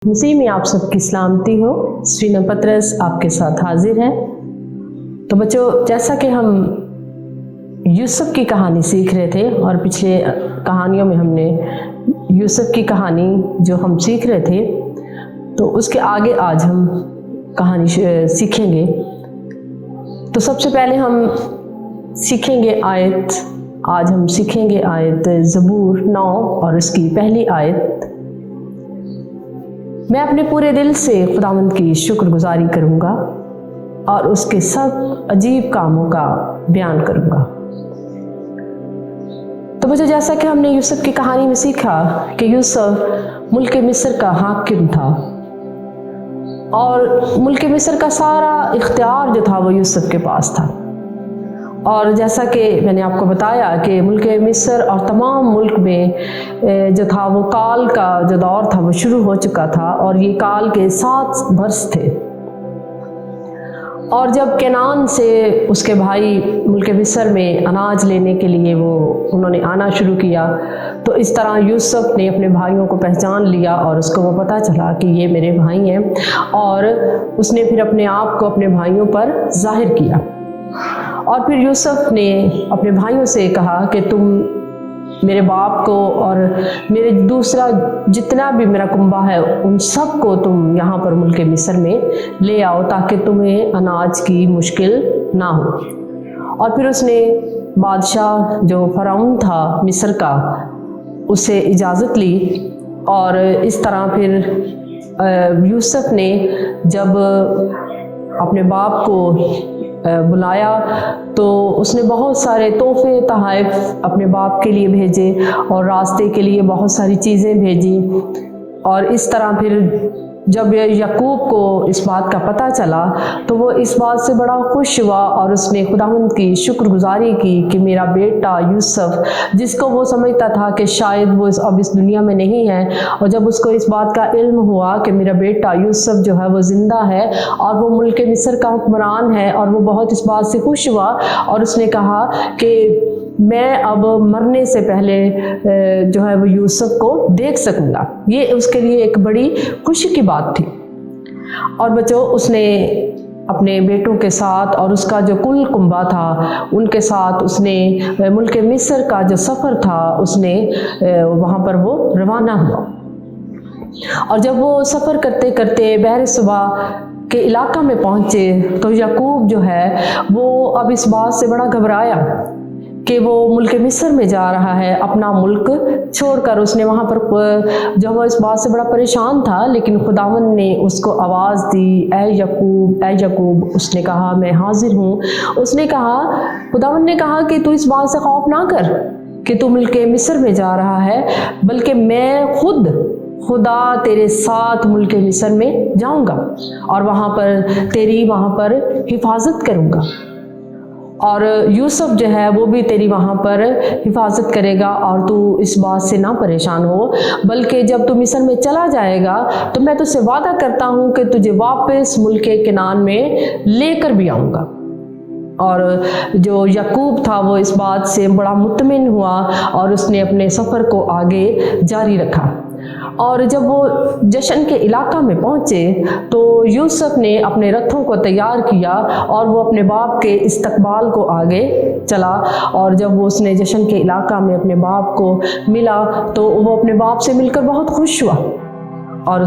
मसीह में आप सबकी सलामती हो। स्वीना पतरस आपके साथ हाजिर है। तो बच्चों, जैसा कि हम यूसुफ की कहानी सीख रहे थे और पिछले कहानियों में हमने यूसुफ की कहानी जो हम सीख रहे थे, तो उसके आगे आज हम कहानी सीखेंगे। तो सबसे पहले हम सीखेंगे आज हम सीखेंगे आयत ज़बूर 9 और उसकी पहली आयत। मैं अपने पूरे दिल से खुदावंद की शुक्रगुजारी करूँगा और उसके सब अजीब कामों का बयान करूँगा। तो बच्चों, जैसा कि हमने यूसुफ की कहानी में सीखा कि यूसुफ मुल्क मिस्र का हाकिम था और मुल्क मिस्र का सारा इख्तियार जो था वो यूसुफ के पास था। और जैसा कि मैंने आपको बताया कि मुल्क मिस्र और तमाम मुल्क में जो था वो काल का जो दौर था वो शुरू हो चुका था और ये काल के 7 वर्ष थे। और जब केनान से उसके भाई मुल्क मिस्र में अनाज लेने के लिए उन्होंने आना शुरू किया, तो इस तरह यूसुफ ने अपने भाइयों को पहचान लिया और उसको वो पता चला कि ये मेरे भाई हैं। और उसने फिर अपने आप को अपने भाइयों पर जाहिर किया। और फिर यूसुफ ने अपने भाइयों से कहा कि तुम मेरे बाप को और मेरे दूसरा जितना भी मेरा कुंबा है उन सब को तुम यहाँ पर मुल्क मिस्र में ले आओ ताकि तुम्हें अनाज की मुश्किल ना हो। और फिर उसने बादशाह जो फ़िरौन था मिस्र का, उससे इजाज़त ली। और इस तरह फिर यूसुफ ने जब अपने बाप को बुलाया तो उसने बहुत सारे तोहफे तोहफ़े अपने बाप के लिए भेजे और रास्ते के लिए बहुत सारी चीज़ें भेजी। और इस तरह फिर जब याकूब को इस बात का पता चला तो वो इस बात से बड़ा खुश हुआ और उसने खुदावंद की शुक्रगुजारी की कि मेरा बेटा यूसुफ, जिसको वो समझता था कि शायद वो अब इस दुनिया में नहीं है, और जब उसको इस बात का इल्म हुआ कि मेरा बेटा यूसुफ जो है वो ज़िंदा है और वो मुल्क मिस्र का हुक्मरान है, और वो बहुत इस बात से खुश हुआ। और उसने कहा कि मैं अब मरने से पहले जो है वो यूसुफ को देख सकूँगा। ये उसके लिए एक बड़ी खुशी की बात थी। और बच्चों, उसने अपने बेटों के साथ और उसका जो कुल कुंबा था उनके साथ उसने मुल्क मिस्र का जो सफ़र था उसने वहाँ पर वो रवाना हुआ। और जब वो सफ़र करते करते बहर सुबा के इलाका में पहुँचे तो याकूब जो है वो अब इस बात से बड़ा घबराया कि वो मुल्क मिस्र में जा रहा है अपना मुल्क छोड़कर। उसने वहाँ पर जब वो इस बात से बड़ा परेशान था, लेकिन खुदावन ने उसको आवाज़ दी, ऐ याकूब, ऐ याकूब। उसने कहा मैं हाजिर हूँ। उसने कहा, खुदावन ने कहा कि तू इस बात से खौफ ना कर कि तू मुल्क मिस्र में जा रहा है, बल्कि मैं खुदा तेरे साथ मुल्क मिस्र में जाऊँगा और वहाँ पर तेरी वहाँ पर हिफाजत करूँगा। और यूसुफ जो है वो भी तेरी वहाँ पर हिफाजत करेगा और तू इस बात से ना परेशान हो, बल्कि जब तू मिस्र में चला जाएगा तो मैं तुझसे वादा करता हूँ कि तुझे वापस मुल्क केनान में लेकर भी आऊँगा। और जो याकूब था वो इस बात से बड़ा मुतमिन हुआ और उसने अपने सफ़र को आगे जारी रखा। और जब वो जशन के इलाका में पहुँचे तो यूसुफ ने अपने रथों को तैयार किया और वो अपने बाप के इस्तकबाल को आगे चला। और जब वो उसने जशन के इलाका में अपने बाप को मिला तो वो अपने बाप से मिलकर बहुत खुश हुआ। और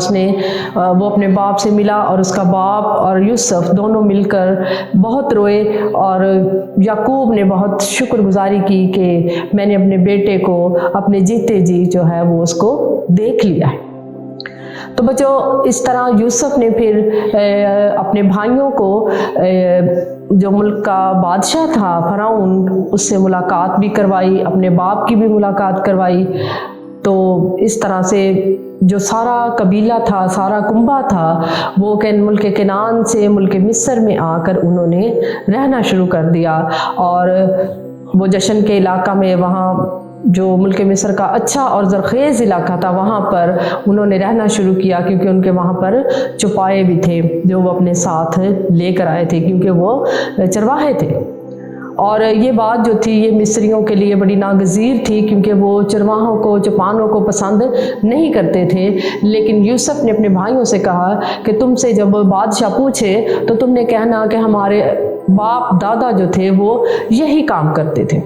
वो अपने बाप से मिला और उसका बाप और यूसुफ दोनों मिलकर बहुत रोए। और याकूब ने बहुत शुक्रगुजारी की कि मैंने अपने बेटे को अपने जीते जी जो है वो उसको देख लिया है। तो बच्चों, इस तरह यूसुफ ने फिर अपने भाइयों को जो मुल्क का बादशाह था फ़िरौन, उससे मुलाकात भी करवाई, अपने बाप की भी मुलाकात करवाई। तो इस तरह से जो सारा कबीला था, सारा कुंबा था, वो मुल्क केनान से मुल्क मिस्र में आकर उन्होंने रहना शुरू कर दिया। और वो जशन के इलाका में, वहाँ जो मुल्क मिस्र का अच्छा और ज़रख़ेज़ इलाका था, वहाँ पर उन्होंने रहना शुरू किया क्योंकि उनके वहाँ पर चौपाए भी थे जो वो अपने साथ लेकर आए थे, क्योंकि वो चरवाहे थे। اور یہ بات جو تھی یہ مصریوں کے لیے بڑی ناگزیر تھی، کیونکہ وہ چرواہوں کو، چوپانوں کو پسند نہیں کرتے تھے۔ لیکن یوسف نے اپنے بھائیوں سے کہا کہ تم سے جب بادشاہ پوچھے تو تم نے کہنا کہ ہمارے باپ دادا جو تھے وہ یہی کام کرتے تھے۔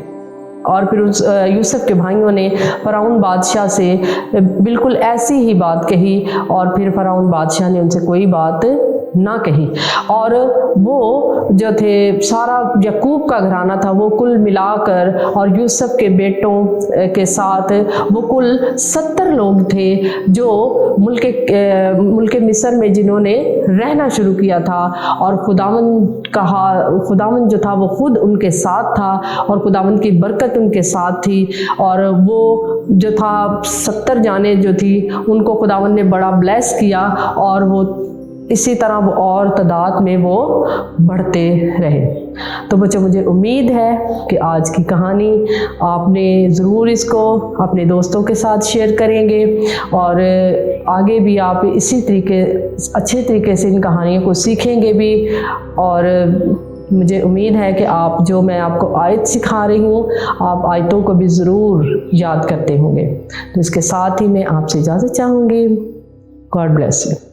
اور پھر یوسف کے بھائیوں نے فرعون بادشاہ سے بالکل ایسی ہی بات کہی، اور پھر فرعون بادشاہ نے ان سے کوئی بات نہ کہی۔ اور وہ جو تھے سارا یعقوب کا گھرانہ تھا، وہ کل ملا کر اور یوسف کے بیٹوں کے ساتھ وہ کل 70 لوگ تھے جو ملک مصر میں جنہوں نے رہنا شروع کیا تھا، اور خداوند جو تھا وہ خود ان کے ساتھ تھا، اور خداوند کی برکت ان کے ساتھ تھی، اور وہ جو تھا 70 جانیں جو تھی ان کو خداوند نے بڑا بلیس کیا، اور وہ اسی طرح وہ اور تعداد میں وہ بڑھتے رہے۔ تو بچوں مجھے امید ہے کہ آج کی کہانی آپ نے ضرور اس کو اپنے دوستوں کے ساتھ شیئر کریں گے، اور آگے بھی آپ اسی طریقے اچھے طریقے سے ان کہانیوں کو سیکھیں گے بھی، اور مجھے امید ہے کہ آپ جو میں آپ کو آیت سکھا رہی ہوں آپ آیتوں کو بھی ضرور یاد کرتے ہوں گے۔ تو اس کے ساتھ ہی میں آپ سے اجازت چاہوں گی۔ God bless you.